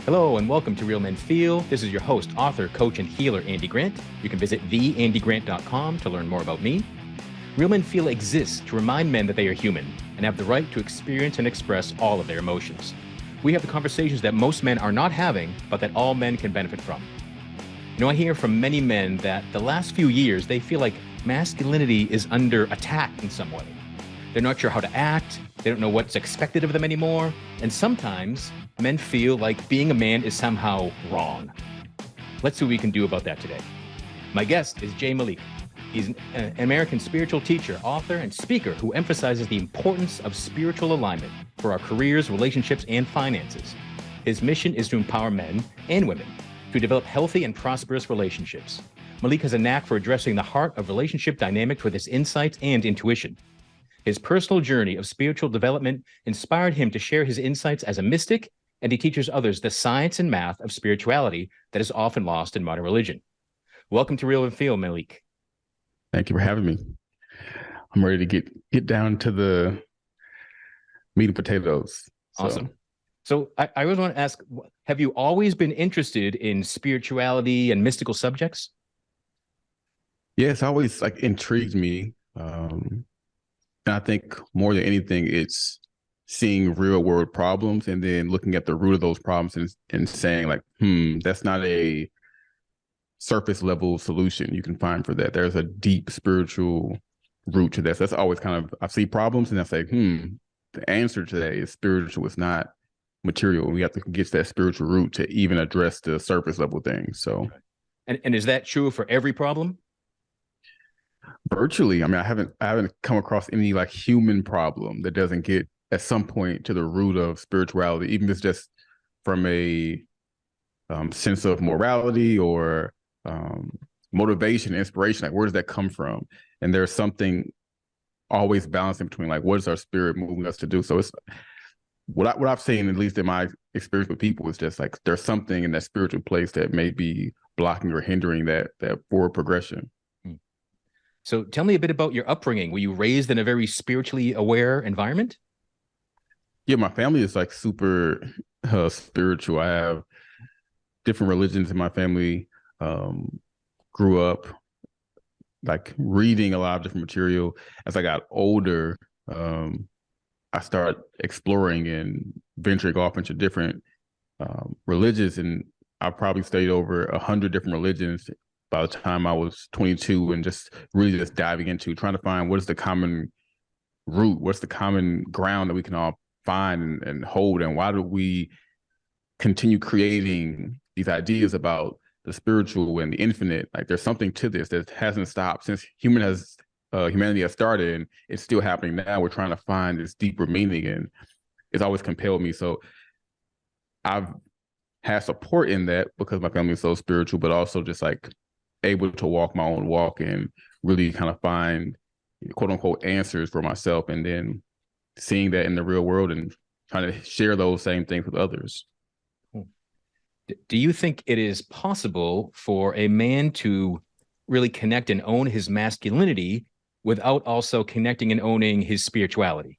Hello and welcome to Real Men Feel. This is your host, author, coach, and healer, Andy Grant. You can visit theandygrant.com to learn more about me. Real Men Feel exists to remind men that they are human and have the right to experience and express all of their emotions. We have the conversations that most men are not having, but that all men can benefit from. You know, I hear from many men that the last few years, they feel like masculinity is under attack in some way. They're not sure how to act. They don't know what's expected of them anymore. And sometimes men feel like being a man is somehow wrong. Let's see what we can do about that today. My guest is Malik. He's an American spiritual teacher, author, and speaker who emphasizes the importance of spiritual alignment for our careers, relationships, and finances. His mission is to empower men and women to develop healthy and prosperous relationships. Malik has a knack for addressing the heart of relationship dynamics with his insights and intuition. His personal journey of spiritual development inspired him to share his insights as a mystic, and he teaches others the science and math of spirituality that is often lost in modern religion. Welcome to Real and Feel, Malik. Thank you for having me. I'm ready to get down to the meat and potatoes. Awesome. So I always want to ask, have you always been interested in spirituality and mystical subjects? Yes, always intrigued me. And I think more than anything, it's seeing real world problems and then looking at the root of those problems and saying that's not a surface level solution you can find for that. There's a deep spiritual root to this. That's always I see problems and I say, the answer to that is spiritual. It's not material. We have to get to that spiritual root to even address the surface level things. So, and is that true for every problem? Virtually. I mean, I haven't come across any human problem that doesn't get at some point to the root of spirituality, even if it's just from a sense of morality or motivation, inspiration. Where does that come from? And there's something always balancing between what is our spirit moving us to do. So it's what I've seen, at least in my experience with people, is just there's something in that spiritual place that may be blocking or hindering that forward progression. So tell me a bit about your upbringing. Were you raised in a very spiritually aware environment? Yeah, my family is super spiritual. I have different religions in my family. Grew up reading a lot of different material. As I got older, I started exploring and venturing off into different religions, and I probably studied over 100 different religions by the time I was 22, and just really diving into trying to find what is the common root, what's the common ground that we can all find and hold, and why do we continue creating these ideas about the spiritual and the infinite? There's something to this that hasn't stopped since humanity has started, and it's still happening now. We're trying to find this deeper meaning, and it's always compelled me. So I've had support in that because my family is so spiritual, but also just able to walk my own walk and really find quote unquote answers for myself, and then seeing that in the real world and trying to share those same things with others. Do you think it is possible for a man to really connect and own his masculinity without also connecting and owning his spirituality?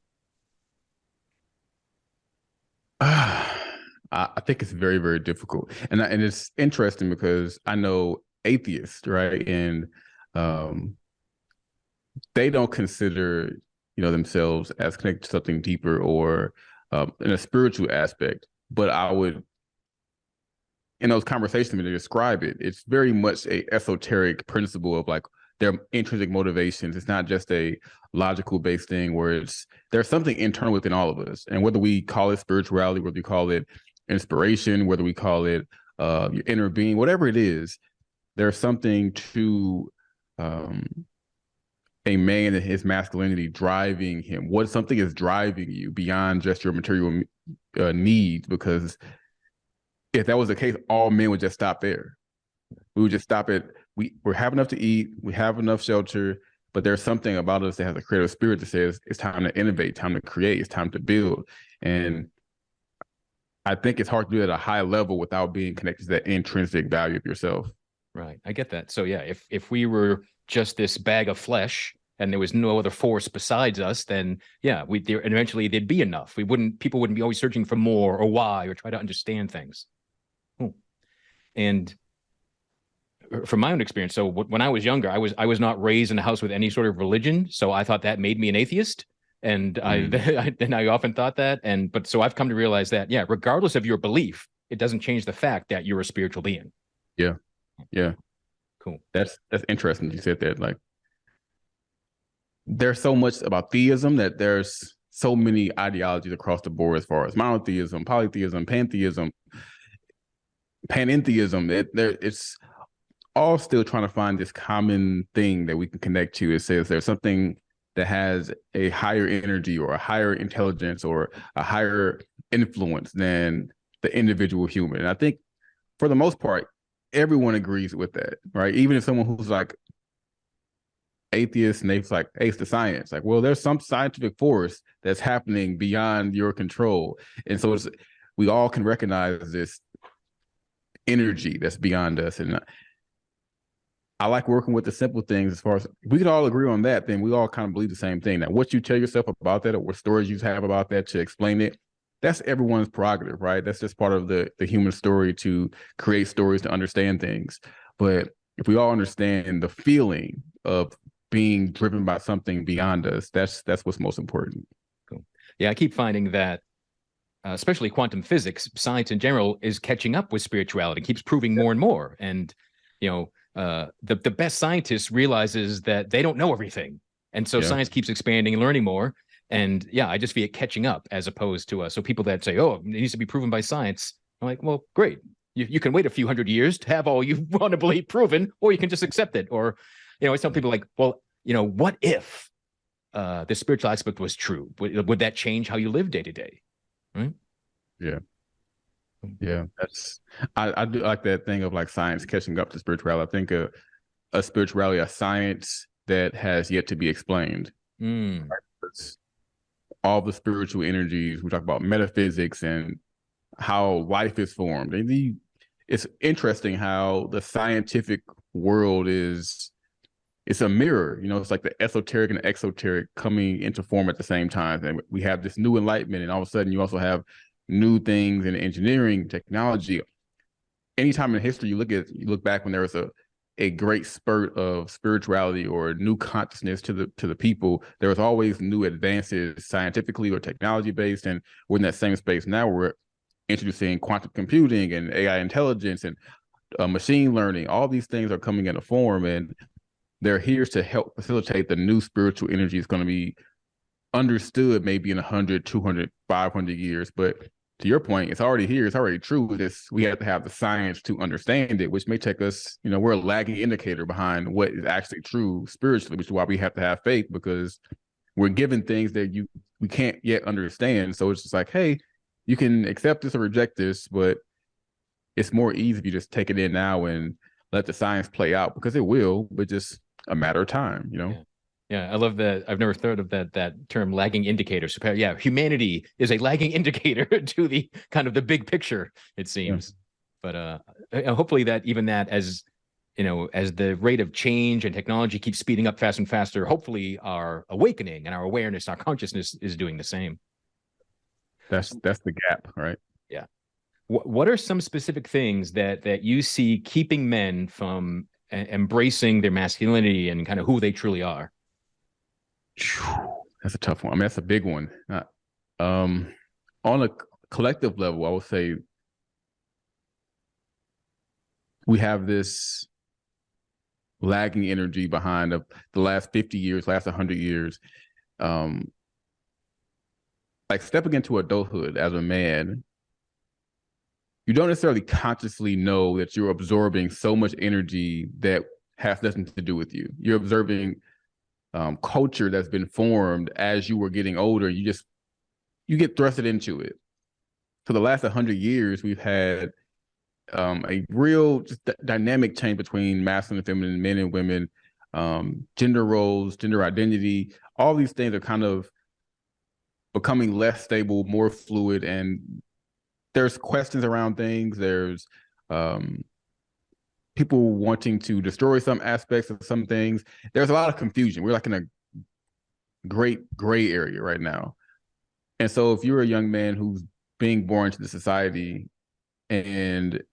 I think it's very, very difficult. And it's interesting because I know atheists, right? And they don't consider, themselves as connected to something deeper or in a spiritual aspect. But I would, in those conversations when they describe it, it's very much a esoteric principle of their intrinsic motivations. It's not just a logical based thing where there's something internal within all of us. And whether we call it spirituality, whether we call it inspiration, whether we call it your inner being, whatever it is, there's something to a man and his masculinity driving him. Something is driving you beyond just your material needs, because if that was the case, all men would just stop there. We would just stop at, we have enough to eat, we have enough shelter, but there's something about us that has a creative spirit that says it's time to innovate, time to create, it's time to build. And I think it's hard to do it at a high level without being connected to that intrinsic value of yourself. Right. I get that. So yeah, if we were just this bag of flesh and there was no other force besides us, then yeah, eventually there'd be enough. People wouldn't be always searching for more or why or try to understand things. And from my own experience, so when I was younger, I was not raised in a house with any sort of religion, so I thought that made me an atheist. And I often thought that, but so I've come to realize that, yeah, regardless of your belief, it doesn't change the fact that you're a spiritual being. Yeah. Yeah. Cool. That's interesting. You said that. Like, there's so much about theism that there's so many ideologies across the board as far as monotheism, polytheism, pantheism, panentheism. It's all still trying to find this common thing that we can connect to. It says there's something that has a higher energy or a higher intelligence or a higher influence than the individual human. And I think for the most part, everyone agrees with that, right? Even if someone who's like atheist and they're like, hey, it's the science. Like, well, there's some scientific force that's happening beyond your control. And so we all can recognize this energy that's beyond us. And I like working with the simple things. As far as we can all agree on that, then we all kind of believe the same thing. Now, what you tell yourself about that or what stories you have about that to explain it, that's everyone's prerogative, right? That's just part of the human story, to create stories, to understand things. But if we all understand the feeling of being driven by something beyond us, that's what's most important. Cool. Yeah, I keep finding that especially quantum physics, science in general is catching up with spirituality, keeps proving more and more. And, the best scientists realizes that they don't know everything. And so science keeps expanding and learning more. And yeah, I just see it catching up as opposed to so people that say, oh, it needs to be proven by science. I'm like, well, great. You can wait a few hundred years to have all you want to believe proven, or you can just accept it. Or, I tell people like, well, what if the spiritual aspect was true? Would that change how you live day to day? Right? Yeah. Yeah. I do like that thing of like science catching up to spirituality. I think a spirituality, a science that has yet to be explained. Mm. Right? All the spiritual energies, we talk about metaphysics and how life is formed. And it's interesting how the scientific world it's a mirror, it's like the esoteric and the exoteric coming into form at the same time. And we have this new enlightenment, and all of a sudden you also have new things in engineering, technology. Anytime in history you look back when there was a great spurt of spirituality or new consciousness to the people, there was always new advances scientifically or technology based. And we're in that same space now. We're introducing quantum computing and AI intelligence and machine learning. All these things are coming into form, and they're here to help facilitate the new spiritual energy is going to be understood maybe in 100, 200, 500 years. But to your point, it's already here. It's already true. We have to have the science to understand it, which may take us, we're a lagging indicator behind what is actually true spiritually, which is why we have to have faith, because we're given things that we can't yet understand. So it's just like, hey, you can accept this or reject this, but it's more easy if you just take it in now and let the science play out, because it will, but just a matter of time, Yeah, I love that. I've never thought of that term, lagging indicator. So yeah, humanity is a lagging indicator to the kind of the big picture, it seems. Yeah. But hopefully that as as the rate of change and technology keeps speeding up faster and faster, hopefully our awakening and our awareness, our consciousness is doing the same. That's the gap, right? Yeah. What are some specific things that you see keeping men from embracing their masculinity and kind of who they truly are? That's a tough one. I mean, that's a big one. On a collective level, I would say we have this lagging energy behind the last 50 years, last 100 years. Like stepping into adulthood as a man, you don't necessarily consciously know that you're absorbing so much energy that has nothing to do with you. You're observing culture that's been formed as you were getting older. You get thrusted into it. For the last 100 years, we've had a real dynamic change between masculine and feminine, men and women, gender roles, gender identity. All these things are kind of becoming less stable, more fluid, and there's questions around things. There's people wanting to destroy some aspects of some things. There's a lot of confusion. We're like in a great gray area right now. And so if you're a young man who's being born into the society and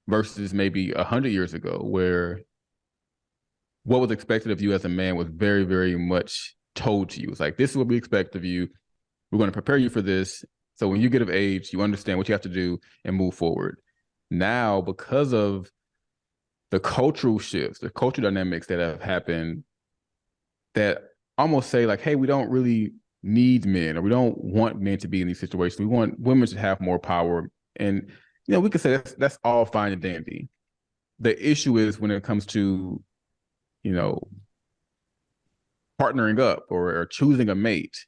versus maybe 100 years ago, where what was expected of you as a man was very, very much told to you. It's like, this is what we expect of you. We're going to prepare you for this. So when you get of age, you understand what you have to do and move forward. Now, because of the cultural shifts, the cultural dynamics that have happened, that almost say like, hey, we don't really need men, or we don't want men to be in these situations. We want women to have more power. And, we could say that's all fine and dandy. The issue is when it comes to, partnering up or choosing a mate,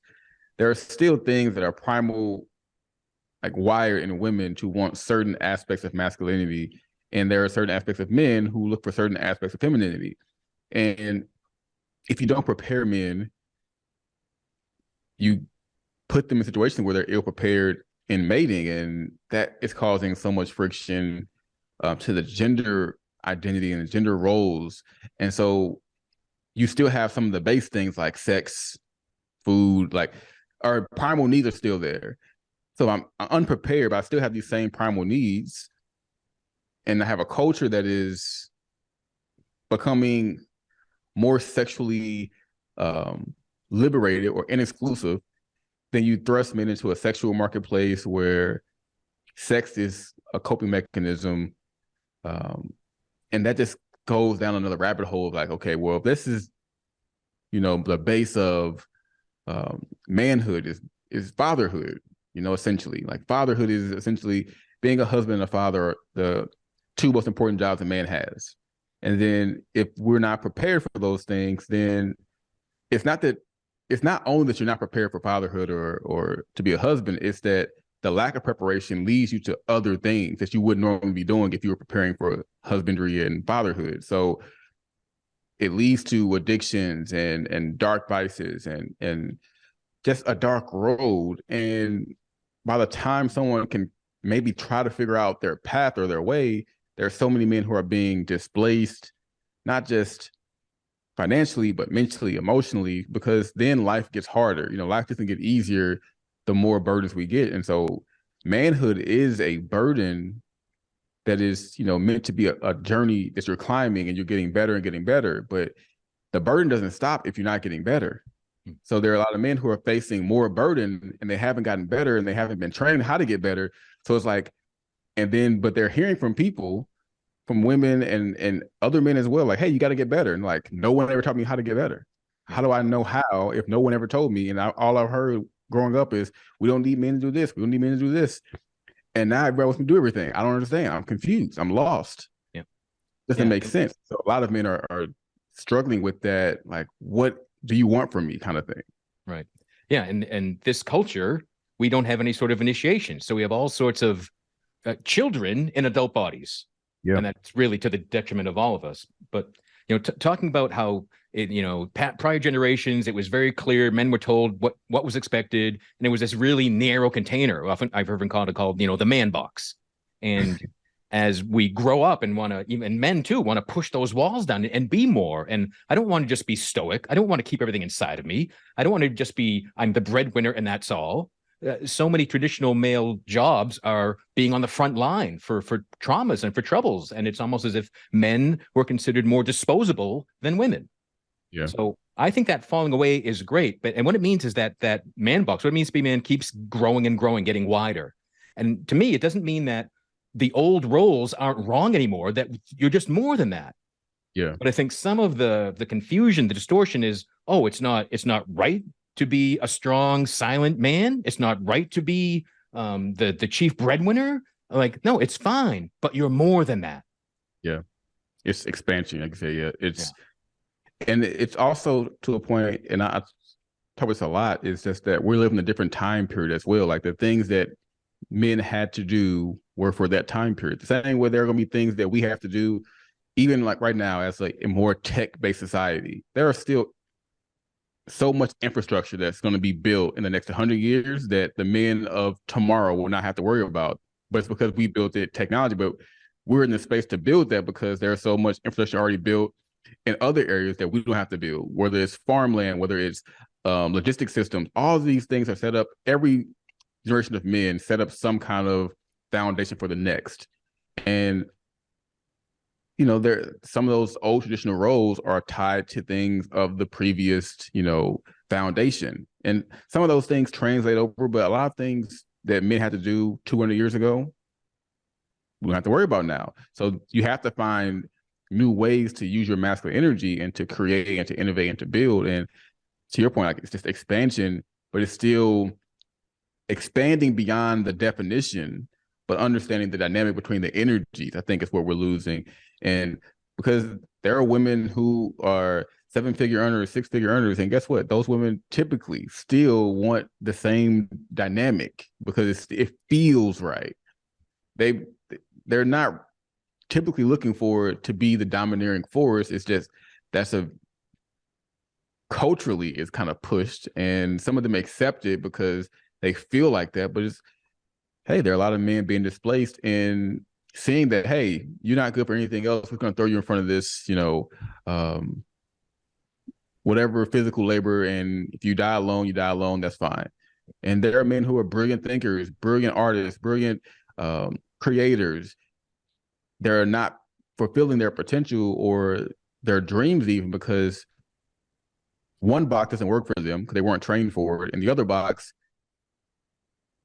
there are still things that are primal, like wired in women to want certain aspects of masculinity. And there are certain aspects of men who look for certain aspects of femininity. And if you don't prepare men, you put them in situations where they're ill prepared in mating, and that is causing so much friction to the gender identity and the gender roles. And so you still have some of the base things like sex, food, like our primal needs are still there. So I'm unprepared, but I still have these same primal needs. And I have a culture that is becoming more sexually liberated or inexclusive. Then you thrust men into a sexual marketplace where sex is a coping mechanism. And that just goes down another rabbit hole of like, okay, well, this is, the base of manhood is fatherhood, essentially. Like fatherhood is essentially being a husband and a father, the two most important jobs a man has. And then if we're not prepared for those things, then it's not only that you're not prepared for fatherhood or to be a husband, it's that the lack of preparation leads you to other things that you wouldn't normally be doing if you were preparing for husbandry and fatherhood. So it leads to addictions and dark vices and just a dark road. And by the time someone can maybe try to figure out their path or their way, there are so many men who are being displaced, not just financially, but mentally, emotionally, because then life gets harder. Life doesn't get easier the more burdens we get. And so manhood is a burden that is, meant to be a journey that you're climbing and you're getting better and getting better. But the burden doesn't stop if you're not getting better. So there are a lot of men who are facing more burden and they haven't gotten better and they haven't been trained how to get better. So it's like, but they're hearing from people, from women and other men as well, like, hey, you got to get better. And like, no one ever taught me how to get better. How do I know how if no one ever told me? And all I've heard growing up is, we don't need men to do this. We don't need men to do this. And now everybody wants me to do everything. I don't understand. I'm confused. I'm lost. Yeah. Doesn't make sense. So a lot of men are struggling with that. Like, what do you want from me kind of thing? Right. Yeah. And this culture, we don't have any sort of initiation. So we have all sorts of children in adult bodies. Yeah. And that's really to the detriment of all of us. But, talking about how, prior generations, it was very clear. Men were told what was expected. And it was this really narrow container. Often I've heard called, the man box. And as we grow up and even men too, want to push those walls down and be more. And I don't want to just be stoic. I don't want to keep everything inside of me. I don't want to just be, I'm the breadwinner and that's all. So many traditional male jobs are being on the front line for traumas and for troubles. And it's almost as if men were considered more disposable than women. Yeah. So I think that falling away is great. And what it means is that man box, what it means to be man, keeps growing and growing, getting wider. And to me, it doesn't mean that the old roles aren't wrong anymore, that you're just more than that. Yeah. But I think some of the confusion, the distortion is, it's not right to be a strong, silent man. It's not right to be the chief breadwinner. Like, no, it's fine, but you're more than that. Yeah. It's expansion, like I say. Yeah. And it's also to a point, and I talk about this a lot, is just that we're living a different time period as well. Like the things that men had to do were for that time period. The same way there are going to be things that we have to do, even like right now as like a more tech-based society. There are still so much infrastructure that's going to be built in the next 100 years that the men of tomorrow will not have to worry about. But it's because we built it technology, but we're in the space to build that because there's so much infrastructure already built in other areas that we don't have to build, whether it's farmland, whether it's logistic systems. All of these things are set up. Every generation of men set up some kind of foundation for the next. And there some of those old traditional roles are tied to things of the previous, foundation. And some of those things translate over, but a lot of things that men had to do 200 years ago, we don't have to worry about now. So you have to find new ways to use your masculine energy and to create and to innovate and to build. And to your point, like, it's just expansion, but it's still expanding beyond the definition, but understanding the dynamic between the energies, I think, is what we're losing. And because there are women who are 7-figure earners, 6-figure earners, and guess what? Those women typically still want the same dynamic because it feels right. They're not typically looking for it to be the domineering force. It's just culturally is kind of pushed, and some of them accept it because they feel like that. But hey, there are a lot of men being displaced and seeing that, hey, you're not good for anything else. We're going to throw you in front of this, whatever physical labor. And if you die alone, you die alone. That's fine. And there are men who are brilliant thinkers, brilliant artists, brilliant creators. They're not fulfilling their potential or their dreams even because one box doesn't work for them because they weren't trained for it. And the other box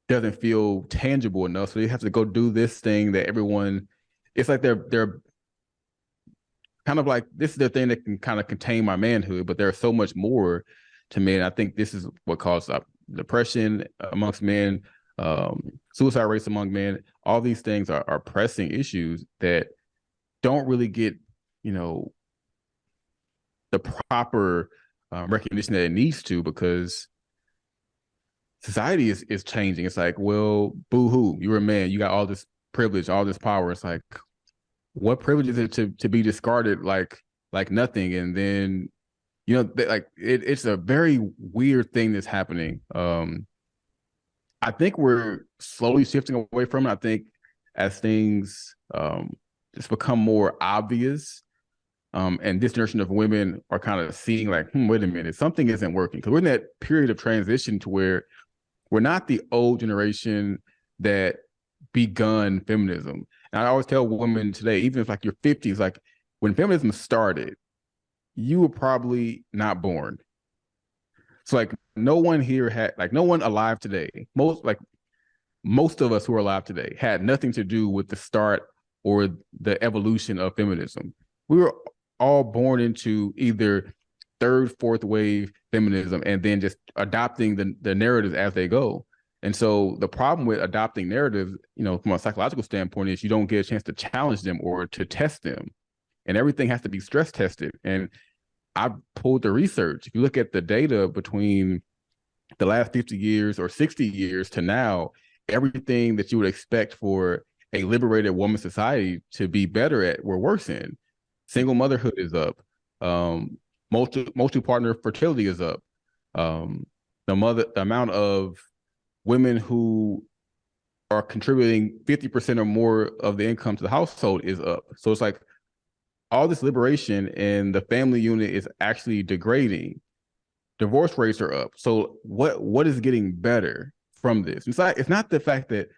doesn't feel tangible enough. So they have to go do this thing that everyone, it's like they're kind of like, this is the thing that can kind of contain my manhood, but there's so much more to men. I think this is what causes depression amongst men, suicide rates among men. All these things are pressing issues that don't really get, the proper recognition that it needs to, because society is changing. It's like, well, boo-hoo, you're a man, you got all this privilege, all this power. It's like, what privilege is it to be discarded like nothing? And then, it's a very weird thing that's happening. I think we're slowly shifting away from it. I think as things just become more obvious, and this generation of women are kind of seeing like, wait a minute, something isn't working. Because we're in that period of transition to where we're not the old generation that begun feminism. And I always tell women today, even if like you're 50s, like when feminism started, you were probably not born. So like no one alive today, most of us who are alive today had nothing to do with the start or the evolution of feminism. We were all born into either third, fourth wave feminism and then just adopting the narratives as they go. And so the problem with adopting narratives, from a psychological standpoint, is you don't get a chance to challenge them or to test them. And everything has to be stress tested. And I pulled the research. If you look at the data between the last 50 years or 60 years to now, everything that you would expect for a liberated woman society to be better at, we're worse in. Single motherhood is up. Multi-partner fertility is up. The amount of women who are contributing 50% or more of the income to the household is up. So it's like all this liberation and the family unit is actually degrading. Divorce rates are up. So what is getting better from this? It's not the fact that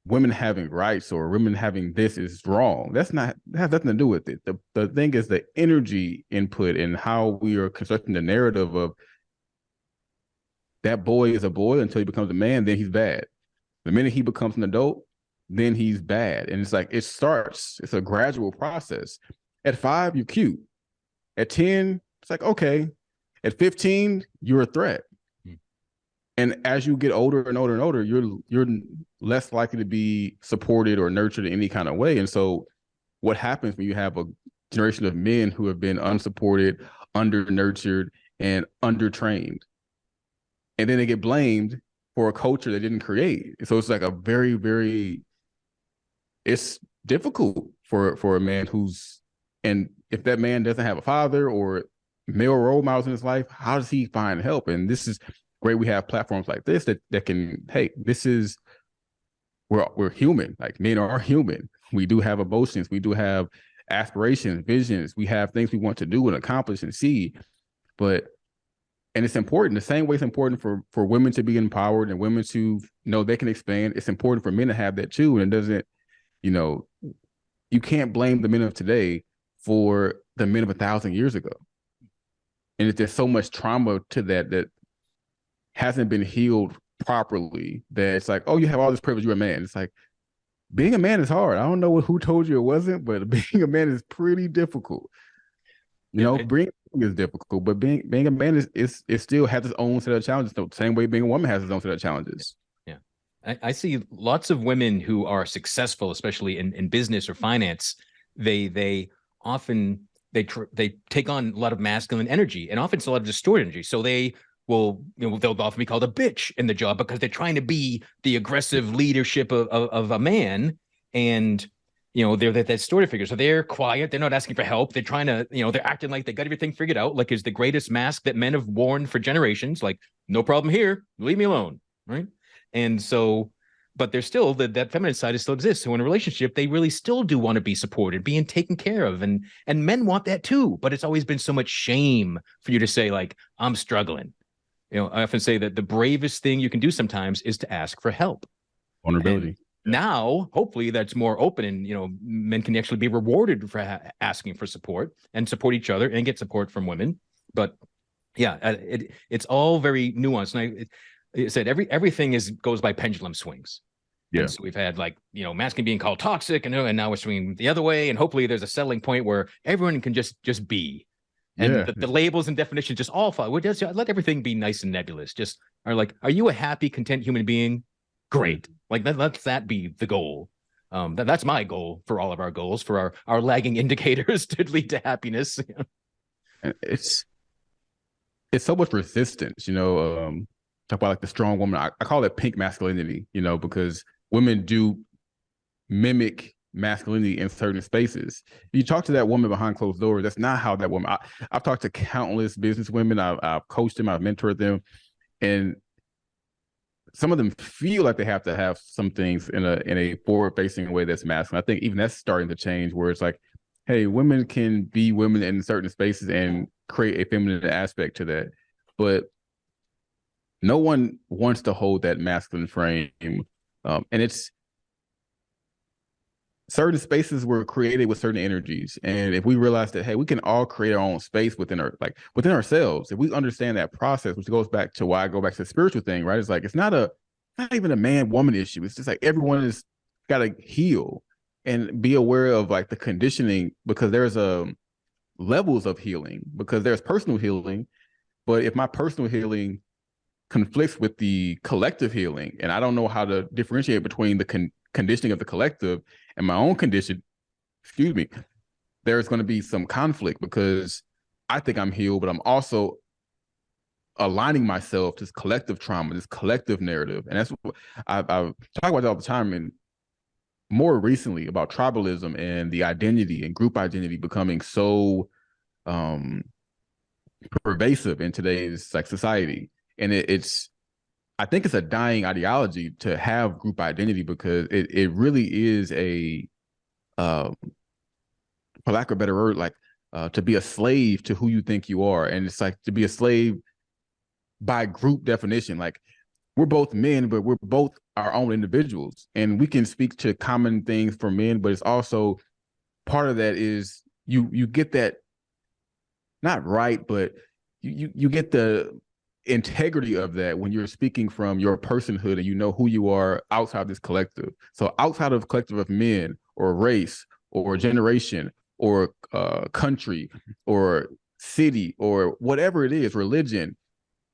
women having rights or women having this is wrong. That has nothing to do with it. The thing is the energy input and how we are constructing the narrative of that boy is a boy until he becomes a man, then he's bad. The minute he becomes an adult, then he's bad. And it's like, it's a gradual process. At 5, you're cute. At 10, it's like, okay. At 15, you're a threat. And as you get older and older and older, you're less likely to be supported or nurtured in any kind of way. And so what happens when you have a generation of men who have been unsupported, under-nurtured, and under-trained? And then they get blamed for a culture they didn't create. So it's like a very, very, it's difficult for a man and if that man doesn't have a father or male role models in his life, how does he find help? And this is great. We have platforms like this that can, hey, we're human. Like, men are human. We do have emotions. We do have aspirations, visions. We have things we want to do and accomplish and see. And it's important. The same way it's important for women to be empowered and women to know they can expand. It's important for men to have that too. And it doesn't, you can't blame the men of today for the men of 1,000 years ago. And if there's so much trauma to that hasn't been healed properly, that it's like, oh, you have all this privilege, you're a man. It's like, being a man is hard. I don't know who told you it wasn't, but being a man is pretty difficult. Being is difficult, but being a man is still has its own set of challenges. The same way being a woman has its own set of challenges. Yeah. I see lots of women who are successful, especially in business or finance. They often they take on a lot of masculine energy, and often it's a lot of distorted energy. So they'll often be called a bitch in the job because they're trying to be the aggressive leadership of a man, and they're that distorted figure. So they're quiet. They're not asking for help. They're trying to, they're acting like they got everything figured out, like is the greatest mask that men have worn for generations. Like, no problem here. Leave me alone. Right. And so, but there's still that feminine side still exists. So in a relationship, they really still do want to be supported, being taken care of. And men want that too. But it's always been so much shame for you to say, like, I'm struggling. I often say that the bravest thing you can do sometimes is to ask for help. Vulnerability. And now, hopefully, that's more open, and men can actually be rewarded for asking for support and support each other and get support from women. But yeah, it's all very nuanced. And I said everything goes by pendulum swings. Yeah. And so we've had masculine being called toxic, and now we're swinging the other way. And hopefully, there's a settling point where everyone can just be. And the labels and definitions just all fall. We just let everything be nice and nebulous. Just are you a happy, content human being? Great. Let that be the goal. That's my goal for all of our goals, for our lagging indicators to lead to happiness. It's so much resistance, talk about the strong woman. I call it pink masculinity, because women do mimic masculinity in certain spaces. If you talk to that woman behind closed doors, that's not how that woman. I've talked to countless business women. I've coached them. I've mentored them, and some of them feel like they have to have some things in a forward-facing way that's masculine. I think even that's starting to change, where it's like, hey, women can be women in certain spaces and create a feminine aspect to that. But no one wants to hold that masculine frame. And it's certain spaces were created with certain energies. And if we realize that, hey, we can all create our own space within ourselves, if we understand that process, which goes back to why I go back to the spiritual thing, right? It's like, it's not even a man-woman issue. It's just like everyone has got to heal and be aware of the conditioning, because there's levels of healing, because there's personal healing. But if my personal healing conflicts with the collective healing, and I don't know how to differentiate between the conditioning of the collective and my own condition, there's going to be some conflict, because I think I'm healed, but I'm also aligning myself to this collective trauma, this collective narrative. And that's what I've talked about all the time, and more recently about tribalism and the identity and group identity becoming so pervasive in today's society. And I think it's a dying ideology to have group identity, because it really is for lack of a better word, to be a slave to who you think you are. And it's like to be a slave by group definition. We're both men, but we're both our own individuals, and we can speak to common things for men, but it's also part of that is you get that, not right, but you get the integrity of that when you're speaking from your personhood and you know who you are outside this collective. So outside of collective of men or race or generation or country or city or whatever it is, religion,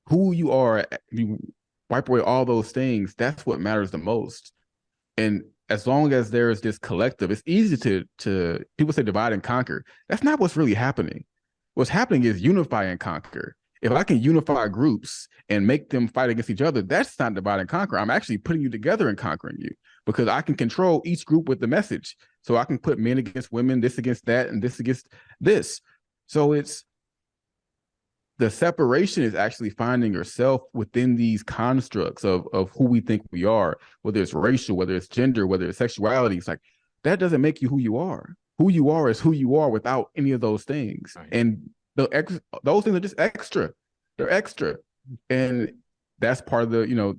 who you are, you wipe away all those things. That's what matters the most. And as long as there's this collective, it's easy to people say divide and conquer. That's not what's really happening. What's happening is unify and conquer. If I can unify groups and make them fight against each other, that's not divide and conquer. I'm actually putting you together and conquering you, because I can control each group with the message. So I can put men against women, this against that, and this against this. So it's the separation is actually finding yourself within these constructs of who we think we are, whether it's racial, whether it's gender, whether it's sexuality. It's like, that doesn't make you who you are. Who you are is who you are without any of those things. Right. And those things are just extra. They're extra. And that's part of the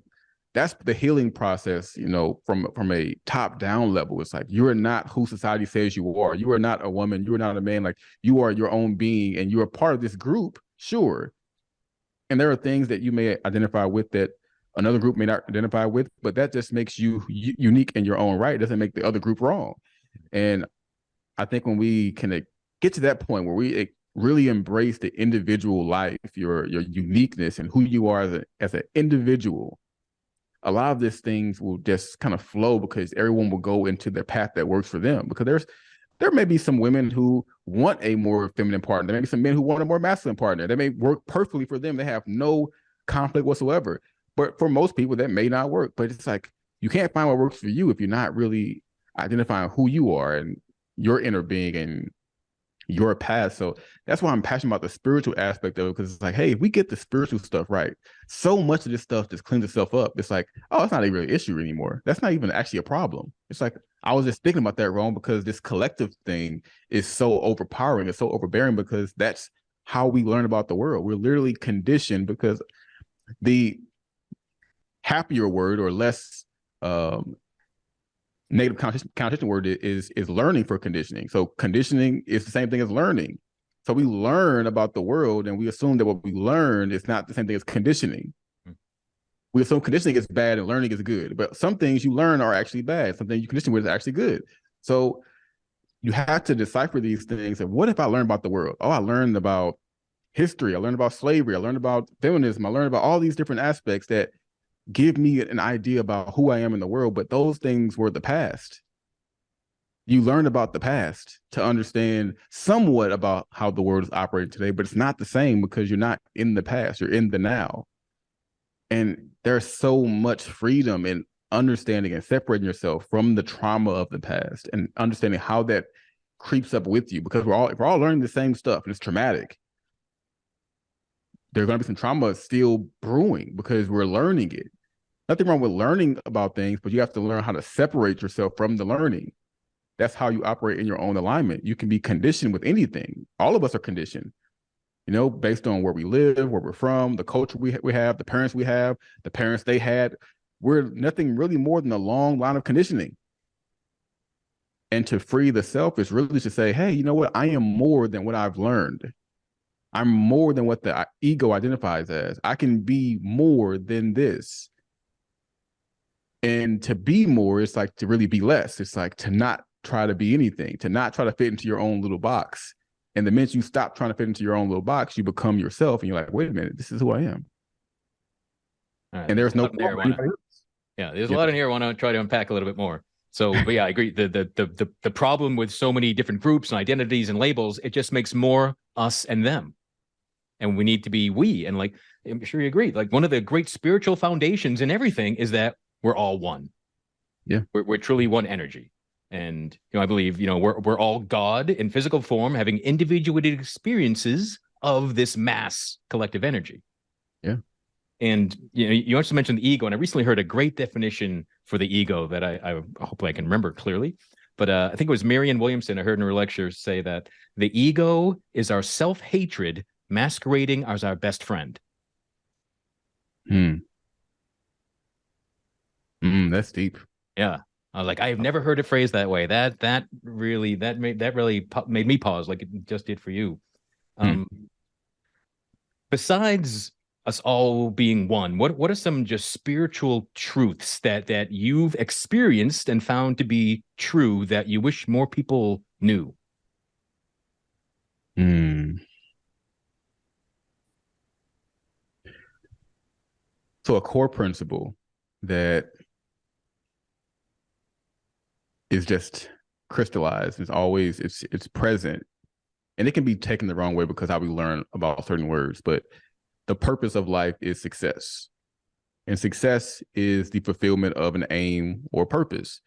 that's the healing process, you know, from a top down level. It's like, you're not who society says you are. You are not a woman. You are not a man. Like, you are your own being, and you are part of this group. Sure. And there are things that you may identify with that another group may not identify with, but that just makes you unique in your own right. It doesn't make the other group wrong. And I think when we can get to that point where we really embrace the individual life, your uniqueness and who you are as an individual, a lot of these things will just kind of flow, because everyone will go into the path that works for them. Because there may be some women who want a more feminine partner. There may be some men who want a more masculine partner. They may work perfectly for them. They have no conflict whatsoever. But for most people, that may not work. But it's like, you can't find what works for you if you're not really identifying who you are and your inner being and your path. So that's why I'm passionate about the spiritual aspect of it, because it's like, hey, if we get the spiritual stuff right, so much of this stuff just cleans itself up. It's like, oh, it's not even an issue anymore. That's not even actually a problem. It's like, I was just thinking about that wrong, because this collective thing is so overpowering. It's so overbearing, because that's how we learn about the world. We're literally conditioned, because the happier word, or less negative connotation word, is learning for conditioning. So conditioning is the same thing as learning. So we learn about the world, and we assume that what we learn is not the same thing as conditioning. We assume conditioning is bad and learning is good, but some things you learn are actually bad. Something you condition with is actually good. So you have to decipher these things. And what if I learned about the world? Oh, I learned about history. I learned about slavery. I learned about feminism. I learned about all these different aspects that give me an idea about who I am in the world. But those things were the past. You learn about the past to understand somewhat about how the world is operating today, but it's not the same, because you're not in the past, you're in the now. And there's so much freedom in understanding and separating yourself from the trauma of the past, and understanding how that creeps up with you, because if we're all learning the same stuff and it's traumatic, there's going to be some trauma still brewing, because we're learning it. Nothing wrong with learning about things, but you have to learn how to separate yourself from the learning. That's how you operate in your own alignment. You can be conditioned with anything. All of us are conditioned, you know, based on where we live, where we're from, the culture we have, the parents we have, the parents they had. We're nothing really more than a long line of conditioning. And to free the self is really to say, hey, you know what? I am more than what I've learned. I'm more than what the ego identifies as. I can be more than this. And to be more is like to really be less. It's like to not try to be anything, to not try to fit into your own little box. And the minute you stop trying to fit into your own little box, you become yourself, and you're like, wait a minute, this is who I am. Right, and there's no yeah, there's a lot in here I want to try to unpack a little bit more. So, but yeah, I agree. The problem with so many different groups and identities and labels, it just makes more us and them. And we need to be we. And like, I'm sure you agree, like one of the great spiritual foundations in everything is that we're all one. Yeah. We're truly one energy. And, you know, I believe, you know, we're all God in physical form, having individuated experiences of this mass collective energy. Yeah. And, you know, you also mentioned the ego, and I recently heard a great definition for the ego that I hope I can remember clearly. But I think it was Marianne Williamson, I heard in her lecture, say that the ego is our self-hatred masquerading as our best friend. That's deep. Yeah. I was like, I've never heard it phrased that way. That really made me pause, like it just did for you. Besides us all being one, what are some just spiritual truths that you've experienced and found to be true that you wish more people knew? So a core principle that is just crystallized, is always, it's present, and it can be taken the wrong way because how we learn about certain words, but the purpose of life is success. And success is the fulfillment of an aim or purpose.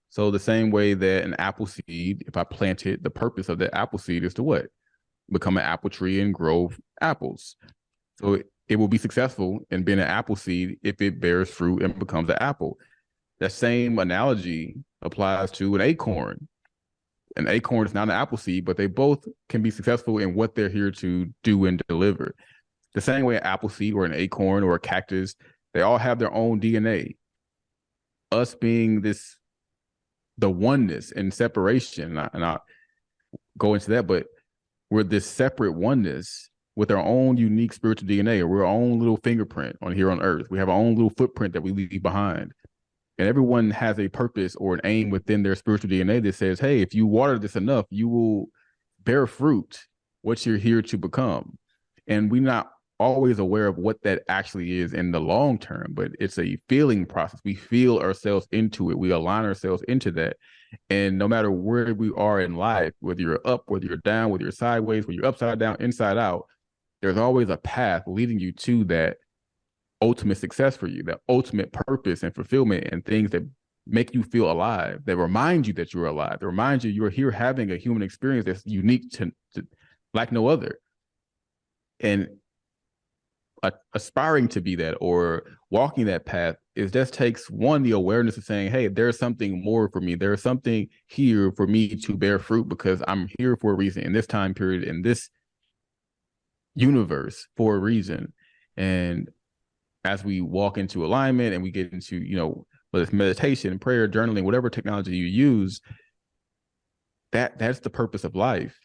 So the same way that an apple seed, if I plant it, the purpose of that apple seed is to what? Become an apple tree and grow apples. So it will be successful in being an apple seed if it bears fruit and becomes an apple. That same analogy applies to an acorn. An acorn is not an apple seed, but they both can be successful in what they're here to do and deliver. The same way an apple seed or an acorn or a cactus, They all have their own DNA. Us being the oneness and separation, and I'll go into that, but we're this separate oneness with our own unique spiritual DNA, or we're our own little fingerprint on here on earth. We have our own little footprint that we leave behind. And everyone has a purpose or an aim within their spiritual DNA that says, hey, if you water this enough, you will bear fruit, what you're here to become. And we're not always aware of what that actually is in the long term, but it's a feeling process. We feel ourselves into it. We align ourselves into that. And no matter where we are in life, whether you're up, whether you're down, whether you're sideways, whether you're upside down, inside out, there's always a path leading you to that ultimate success for you, that ultimate purpose and fulfillment, and things that make you feel alive, that remind you that you're alive, that remind you you're here having a human experience that's unique to like no other. And aspiring to be that or walking that path is just takes one, the awareness of saying, hey, there's something more for me. There's something here for me to bear fruit because I'm here for a reason in this time period, in this universe for a reason. And as we walk into alignment and we get into, whether it's meditation, prayer, journaling, whatever technology you use, that's the purpose of life.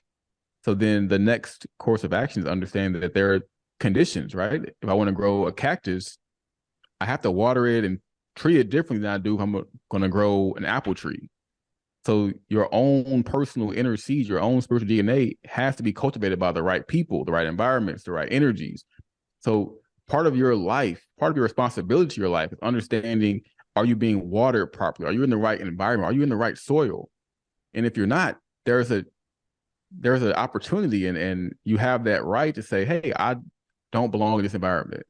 So then the next course of action is understand that there are conditions, right? If I want to grow a cactus, I have to water it and treat it differently than I do if I'm going to grow an apple tree. So your own personal inner seed, your own spiritual DNA has to be cultivated by the right people, the right environments, the right energies. So part of your life, part of your responsibility to your life is understanding, are you being watered properly? Are you in the right environment? Are you in the right soil? And if you're not, there's an opportunity and you have that right to say, hey, I don't belong in this environment.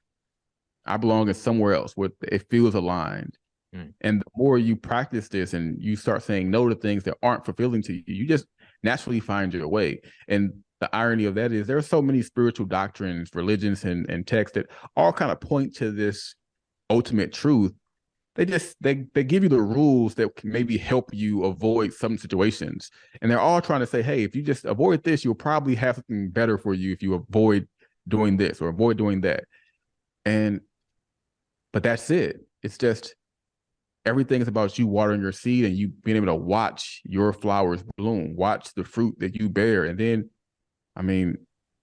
I belong in somewhere else where it feels aligned. And the more you practice this and you start saying no to things that aren't fulfilling to you, you just naturally find your way. And the irony of that is there are so many spiritual doctrines, religions, and texts that all kind of point to this ultimate truth. They give you the rules that can maybe help you avoid some situations. And they're all trying to say, hey, if you just avoid this, you'll probably have something better for you if you avoid doing this or avoid doing that. But that's it. It's just everything is about you watering your seed and you being able to watch your flowers bloom, watch the fruit that you bear. And then, I mean,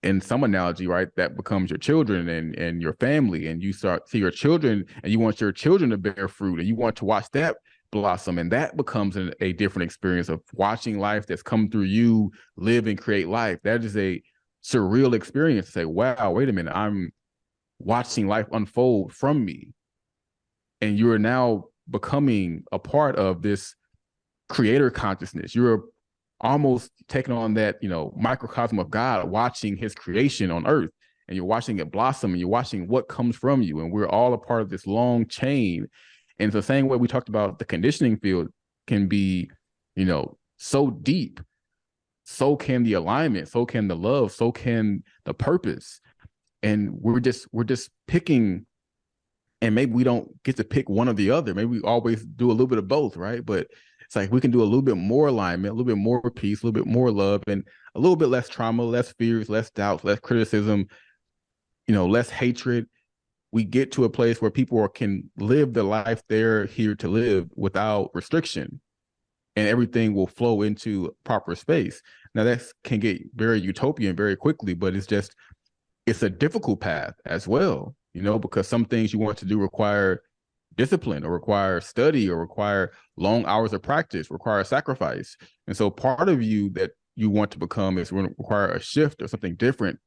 in some analogy, right, that becomes your children and your family, and you start to see your children and you want your children to bear fruit and you want to watch that blossom. And that becomes a different experience of watching life that's come through you, live and create life. That is a surreal experience to say, wow, wait a minute, I'm watching life unfold from me. And you're now becoming a part of this creator consciousness. You're almost taking on that, microcosm of God, watching his creation on earth, and you're watching it blossom and you're watching what comes from you. And we're all a part of this long chain. And it's the same way we talked about the conditioning field can be, so deep. So can the alignment, so can the love, so can the purpose. And we're just picking. And maybe we don't get to pick one or the other. Maybe we always do a little bit of both, right? But it's like we can do a little bit more alignment, a little bit more peace, a little bit more love, and a little bit less trauma, less fears, less doubts, less criticism, less hatred. We get to a place where people can live the life they're here to live without restriction, and everything will flow into proper space. Now that can get very utopian very quickly, but it's a difficult path as well. Because some things you want to do require discipline or require study or require long hours of practice, require sacrifice. And so part of you that you want to become is going to require a shift or something different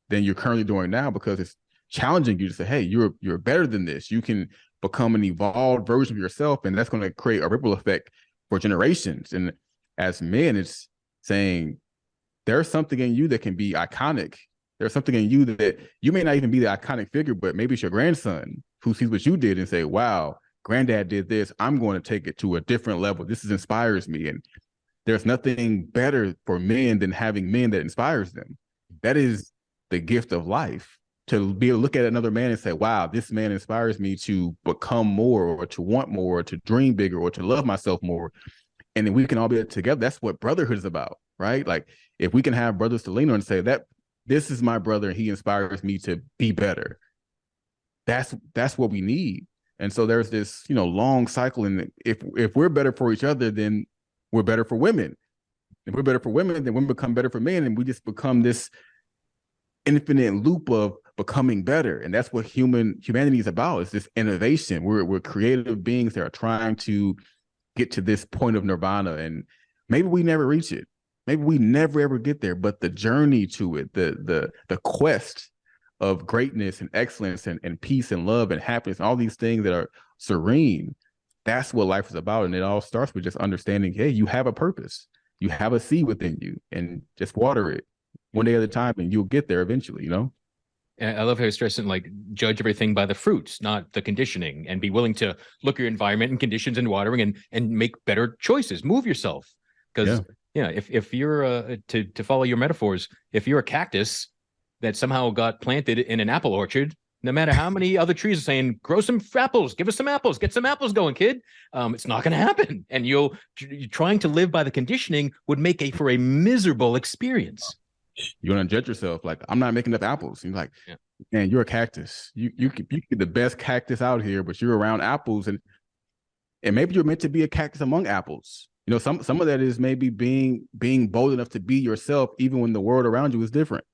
than you're currently doing now, because it's challenging you to say, hey, you're better than this. You can become an evolved version of yourself, and that's going to create a ripple effect for generations. And as men, it's saying there's something in you that can be iconic. There's something in you that you may not even be the iconic figure, but maybe it's your grandson who sees what you did and say, wow, granddad did this. I'm going to take it to a different level. This inspires me. And there's nothing better for men than having men that inspires them. That is the gift of life, to be able to look at another man and say, wow, this man inspires me to become more, or to want more, or to dream bigger, or to love myself more. And then we can all be together. That's what brotherhood is about, right? Like if we can have brothers to lean on and say that, this is my brother and he inspires me to be better. that's what we need. And so there's this, long cycle. And if we're better for each other, then we're better for women. If we're better for women, then women become better for men. And we just become this infinite loop of becoming better. And that's what humanity is about. It's this innovation. We're creative beings that are trying to get to this point of nirvana. And maybe we never reach it. Maybe we never ever get there. But the journey to it, the quest of greatness and excellence and peace and love and happiness, all these things that are serene, that's what life is about. And it all starts with just understanding, hey, you have a purpose. You have a seed within you, and just water it one day at a time, and you'll get there eventually, And I love how you're stressing, like, judge everything by the fruits, not the conditioning, and be willing to look at your environment and conditions and watering and make better choices. Move yourself. Because if you're to follow your metaphors, if you're a cactus that somehow got planted in an apple orchard, no matter how many other trees are saying, grow some apples, give us some apples, get some apples going, kid, it's not going to happen. And you're trying to live by the conditioning would make for a miserable experience. You're going to judge yourself like, I'm not making enough apples. And you're like, man, you're a cactus. You could be the best cactus out here, but you're around apples, and maybe you're meant to be a cactus among apples. Some of that is maybe being bold enough to be yourself, even when the world around you is different.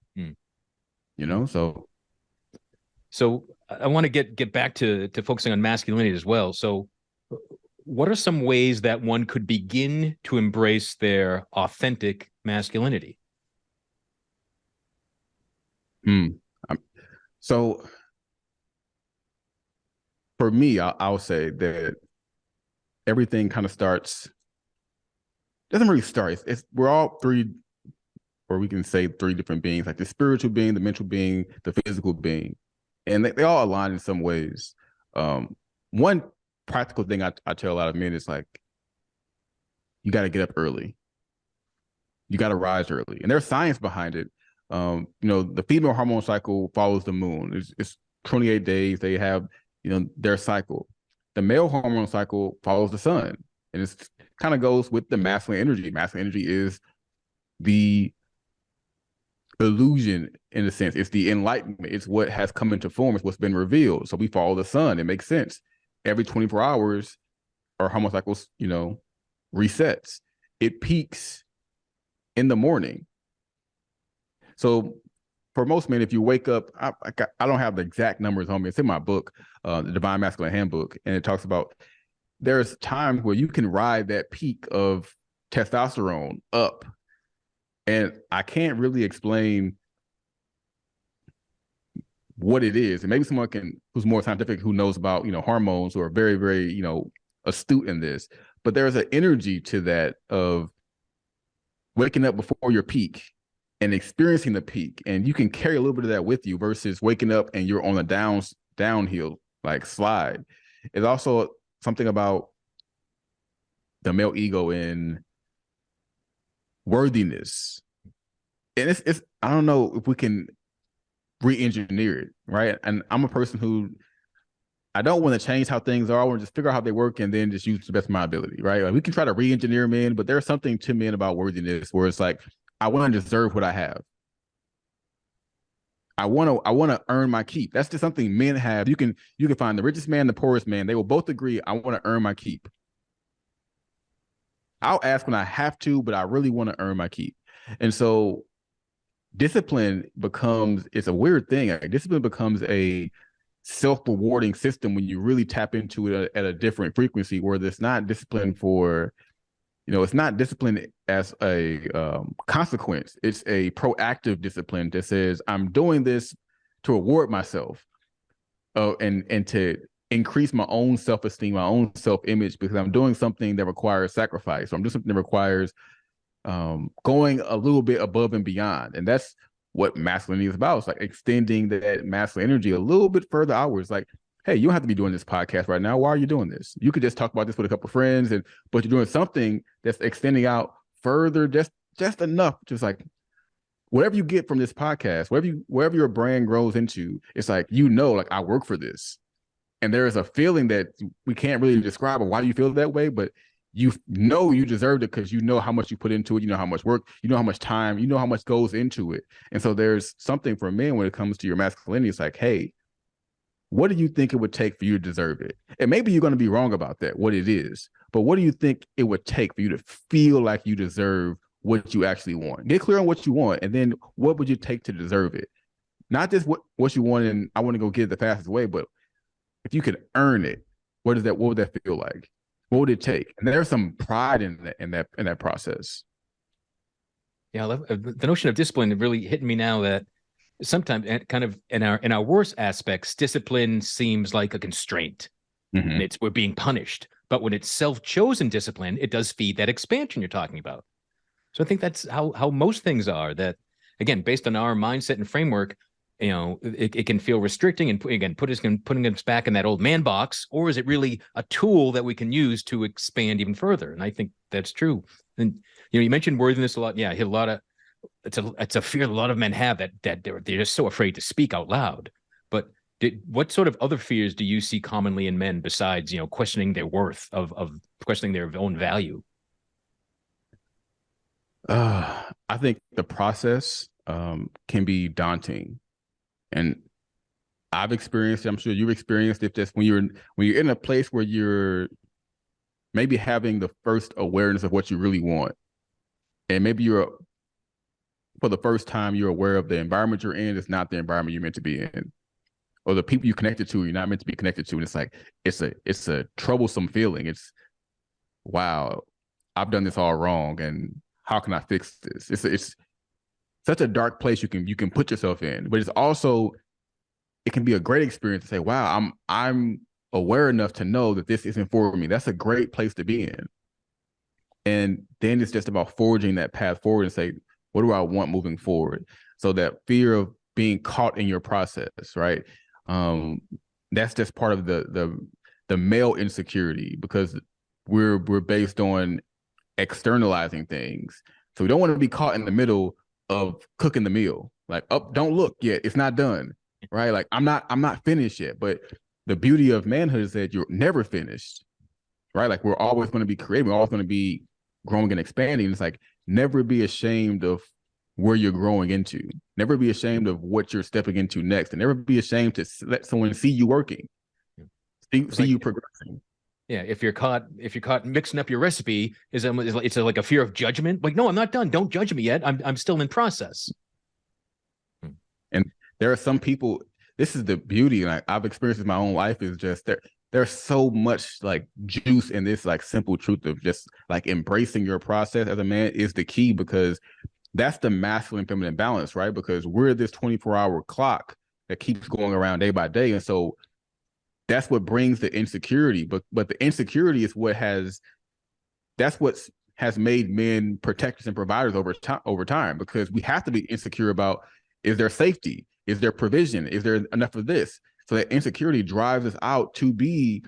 So I want to get back to focusing on masculinity as well. So what are some ways that one could begin to embrace their authentic masculinity? So for me, I'll say that everything kind of doesn't really start. We're all three, or we can say three different beings, like the spiritual being, the mental being, the physical being. And they all align in some ways. One practical thing I tell a lot of men is like, you got to get up early. You got to rise early. And there's science behind it. The female hormone cycle follows the moon. It's 28 days. They have, their cycle. The male hormone cycle follows the sun. And it kind of goes with the masculine energy. Masculine energy is the illusion, in a sense. It's the enlightenment. It's what has come into form. It's what's been revealed. So we follow the sun. It makes sense. Every 24 hours, our hormone cycles, resets. It peaks in the morning. So for most men, if you wake up, I don't have the exact numbers on me. It's in my book, the Divine Masculine Handbook, and it talks about there's times where you can ride that peak of testosterone up. And I can't really explain what it is. And maybe someone who's more scientific, who knows about, hormones, who are very, very, astute in this. But there's an energy to that of waking up before your peak and experiencing the peak. And you can carry a little bit of that with you versus waking up and you're on a downhill, like slide. It's also something about the male ego in worthiness. And it's I don't know if we can re-engineer it, right? And I'm a person who, I don't want to change how things are. I want to just figure out how they work and then just use the best of my ability, right? Like, we can try to re-engineer men, but there's something to men about worthiness where it's like, I want to deserve what I have. I want to earn my keep. That's just something men have. You can find the richest man, the poorest man. They will both agree, I want to earn my keep. I'll ask when I have to, but I really want to earn my keep. And so discipline it's a weird thing. Discipline becomes a self-rewarding system when you really tap into it at a different frequency, where it's not discipline for, it's not discipline as a consequence. It's a proactive discipline that says, I'm doing this to reward myself, and to increase my own self-esteem, my own self-image, because I'm doing something that requires sacrifice. So I'm doing something that requires going a little bit above and beyond. And that's what masculinity is about. It's like extending that masculine energy a little bit further outwards. Like, hey, you don't have to be doing this podcast right now. Why are you doing this? You could just talk about this with a couple of friends, but you're doing something that's extending out further, just enough. Just like whatever you get from this podcast, wherever your brand grows into, it's like, like, I work for this. And there is a feeling that we can't really describe, or why do you feel that way? But you deserved it because you know how much you put into it. You know how much work, you know how much time, you know how much goes into it. And so there's something for men when it comes to your masculinity. It's like, hey, what do you think it would take for you to deserve it? And maybe you're going to be wrong about that, what it is, but what do you think it would take for you to feel like you deserve what you actually want? Get clear on what you want, and then what would you take to deserve it? Not just what you want and I want to go get it the fastest way, but if you could earn it, what would that feel like? What would it take? And there's some pride in that process. Yeah, I love the notion of discipline. Really hitting me now that sometimes, kind of in our worst aspects, discipline seems like a constraint. Mm-hmm. And we're being punished. But when it's self-chosen discipline, it does feed that expansion you're talking about. So I think that's how most things are. That, again, based on our mindset and framework, it can feel restricting and, again, putting us back in that old man box. Or is it really a tool that we can use to expand even further? And I think that's true. And you mentioned worthiness a lot. Yeah, I hit a lot of. It's a fear a lot of men have, that they're just so afraid to speak out loud. But what sort of other fears do you see commonly in men besides questioning their worth, of questioning their own value? I think the process can be daunting, and I've experienced it. I'm sure you've experienced it. Just when you're in a place where you're maybe having the first awareness of what you really want, and maybe for the first time you're aware of the environment you're in is not the environment you're meant to be in, or the people you connected to you're not meant to be connected to. And it's like it's a troublesome feeling. It's, wow, I've done this all wrong, and how can I fix this? It's such a dark place you can put yourself in, but it's also, it can be a great experience to say, wow, I'm aware enough to know that this isn't for me. That's a great place to be in. And then it's just about forging that path forward and say, what do I want moving forward? So that fear of being caught in your process, right? That's just part of the male insecurity, because we're based on externalizing things. So we don't want to be caught in the middle of cooking the meal. Like, oh, don't look yet, it's not done, right? Like, I'm not finished yet. But the beauty of manhood is that you're never finished, right? Like, we're always going to be creative, we're always going to be growing and expanding. It's like, never be ashamed of where you're growing into. Never be ashamed of what you're stepping into next, and never be ashamed to let someone see you working, see you progressing. Yeah, if you're caught mixing up your recipe, it's like a fear of judgment. Like, no, I'm not done. Don't judge me yet. I'm still in process. And there are some people. This is the beauty, and I've experienced in my own life, is just there's so much like juice in this like simple truth of just like embracing your process as a man is the key, because that's the masculine feminine balance, right? Because we're this 24-hour clock that keeps going around day by day. And so that's what brings the insecurity. But the insecurity is what has made men protectors and providers over time, because we have to be insecure about, is there safety? Is there provision? Is there enough of this? So that insecurity drives us out to be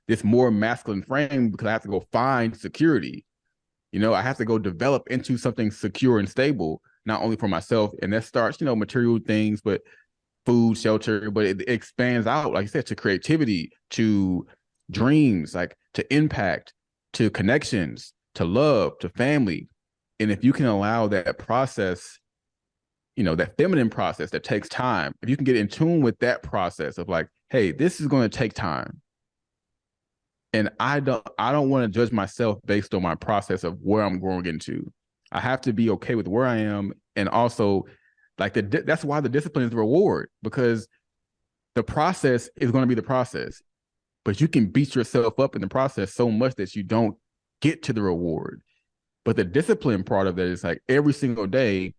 this more masculine frame, because I have to go find security. I have to go develop into something secure and stable, not only for myself. And that starts, material things, but food, shelter, but it expands out, like I said, to creativity, to dreams, like to impact, to connections, to love, to family. And if you can allow that process, that feminine process that takes time, if you can get in tune with that process of like, hey, this is going to take time. And I don't want to judge myself based on my process of where I'm growing into. I have to be okay with where I am. And also, like, that's why the discipline is the reward, because the process is going to be the process, but you can beat yourself up in the process so much that you don't get to the reward. But the discipline part of that is like, every single day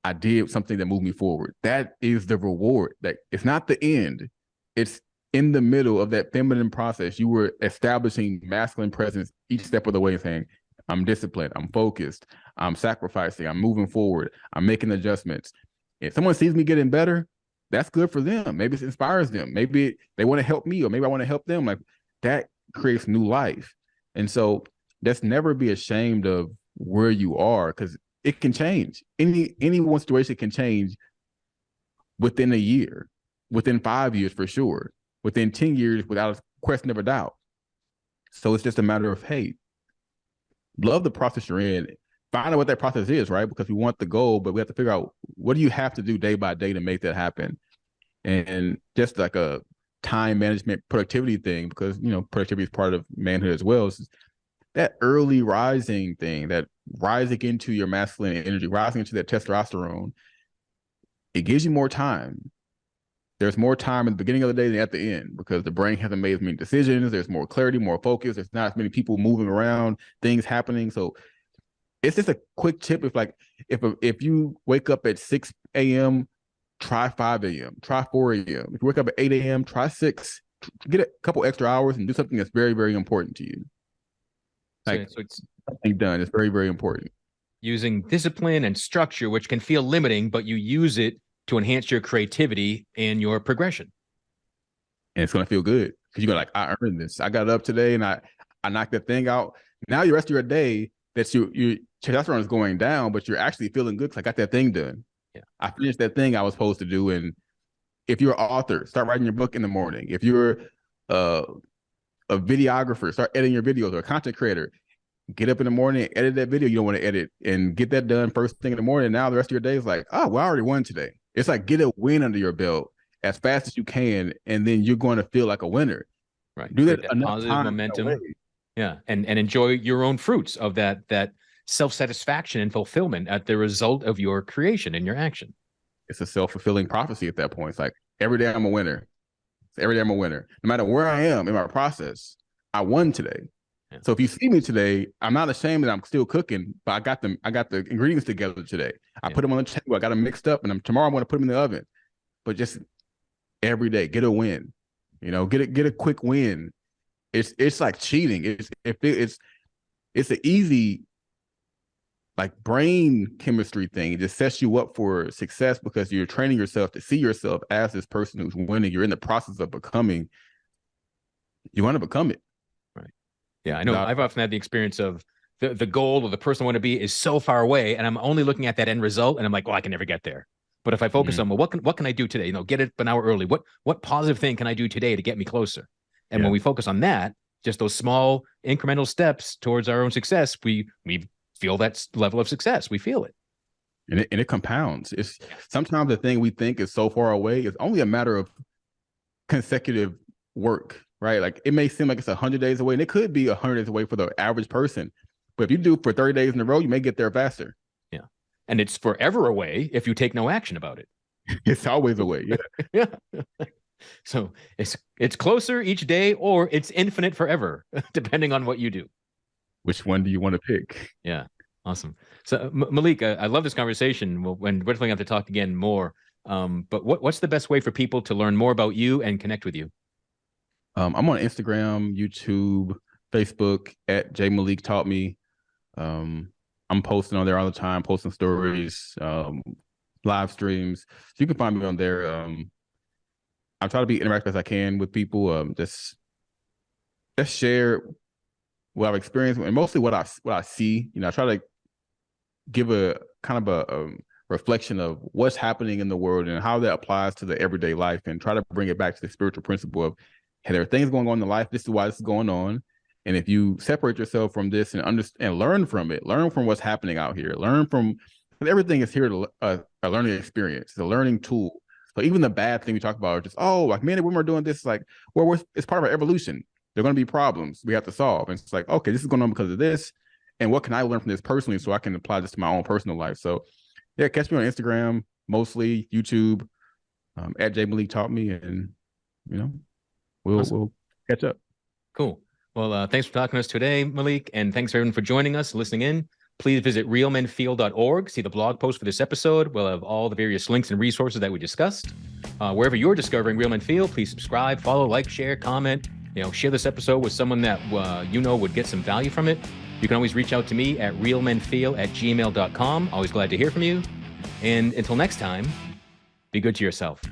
I did something that moved me forward. That is the reward. Like, it's not the end. It's in the middle of that feminine process. You were establishing masculine presence each step of the way, saying, I'm disciplined, I'm focused, I'm sacrificing, I'm moving forward, I'm making adjustments. If someone sees me getting better, that's good for them. Maybe it inspires them. Maybe they want to help me, or maybe I want to help them. Like, that creates new life. And so let's never be ashamed of where you are, because it can change. Any one situation can change within a year, within 5 years for sure, within 10 years without a question of a doubt. So it's just a matter of, hey, love the process you're in. Find out what that process is, right? Because we want the goal, but we have to figure out, what do you have to do day by day to make that happen? And just like a time management productivity thing, because, you know, productivity is part of manhood as well. It's that early rising thing, that rising into your masculine energy, rising into that testosterone, it gives you more time. There's more time at the beginning of the day than at the end, because the brain hasn't made as many decisions. There's more clarity, more focus. There's not as many people moving around, things happening. So it's just a quick tip. If you wake up at 6 a.m., try 5 a.m., try 4 a.m. If you wake up at 8 a.m., try 6. Get a couple extra hours and do something that's very, very important to you. Like, so it's something done. It's very, very important. Using discipline and structure, which can feel limiting, but you use it to enhance your creativity and your progression. And it's going to feel good, because you're like, I earned this. I got up today and I knocked that thing out. Now the rest of your day, that your testosterone is going down, but you're actually feeling good because I got that thing done. Yeah. I finished that thing I was supposed to do. And if you're an author, start writing your book in the morning. If you're a videographer, start editing your videos, or a content creator, get up in the morning and edit that video you don't want to edit, and get that done first thing in the morning. Now the rest of your day is like, oh, well, I already won today. It's like, get a win under your belt as fast as you can, and then you're going to feel like a winner. Right. Do that positive momentum. Yeah. And enjoy your own fruits of that self-satisfaction and fulfillment at the result of your creation and your action. It's a self-fulfilling prophecy at that point. It's like, every day I'm a winner. Every day I'm a winner. No matter where I am in my process, I won today. Yeah. So if you see me today, I'm not ashamed that I'm still cooking, but I got the ingredients together today. I put them on the table. I got them mixed up, and tomorrow I'm going to put them in the oven. But just every day, get a win. You know, get a quick win. It's like cheating. It's an easy, like, brain chemistry thing. It just sets you up for success, because you're training yourself to see yourself as this person who's winning. You're in the process of becoming. You want to become it. Right. Yeah, I know. I've often had the experience of the goal or the person I want to be is so far away, and I'm only looking at that end result, and I'm like, well, I can never get there. But if I focus on, well, what can I do today? You know, get it an hour early. What positive thing can I do today to get me closer? And when we focus on that, just those small incremental steps towards our own success, we feel that level of success. We feel it. And it compounds. It's sometimes the thing we think is so far away is only a matter of consecutive work, right? Like, it may seem like it's 100 days away, and it could be 100 days away for the average person. But if you do it for 30 days in a row, you may get there faster. Yeah. And it's forever away if you take no action about it. It's always away. Yeah. Yeah. So it's closer each day, or it's infinite forever, depending on what you do. Which one do you want to pick? Yeah. Awesome. So Malik, I love this conversation. We're definitely have to talk again more. But what's the best way for people to learn more about you and connect with you? I'm on Instagram, YouTube, Facebook at J Malik Taught Me. I'm posting on there all the time, posting stories, live streams. So you can find me on there. I try to be interactive as I can with people. Just share what I've experienced, and mostly what I see. You know, I try to give a kind of a reflection of what's happening in the world and how that applies to the everyday life, and try to bring it back to the spiritual principle of, hey, there are things going on in life. This is why this is going on. And if you separate yourself from this and understand and learn from it, learn from what's happening out here, learn from, everything is here to a learning experience, it's a learning tool. So even the bad thing we talk about are just, oh, like, men and women are doing this, like, well, it's part of our evolution. There are going to be problems we have to solve. And it's like, okay, this is going on because of this. And what can I learn from this personally so I can apply this to my own personal life? So yeah, catch me on Instagram, mostly YouTube, at J Malik Taught Me, and, you know, we'll catch up. Cool. Well, thanks for talking to us today, Malik, and thanks everyone for joining us, listening in. Please visit realmenfeel.org, see the blog post for this episode. We'll have all the various links and resources that we discussed. Wherever you're discovering Real Men Feel, please subscribe, follow, like, share, comment. You know, share this episode with someone that you know would get some value from it. You can always reach out to me at realmenfeel@gmail.com. Always glad to hear from you. And until next time, be good to yourself.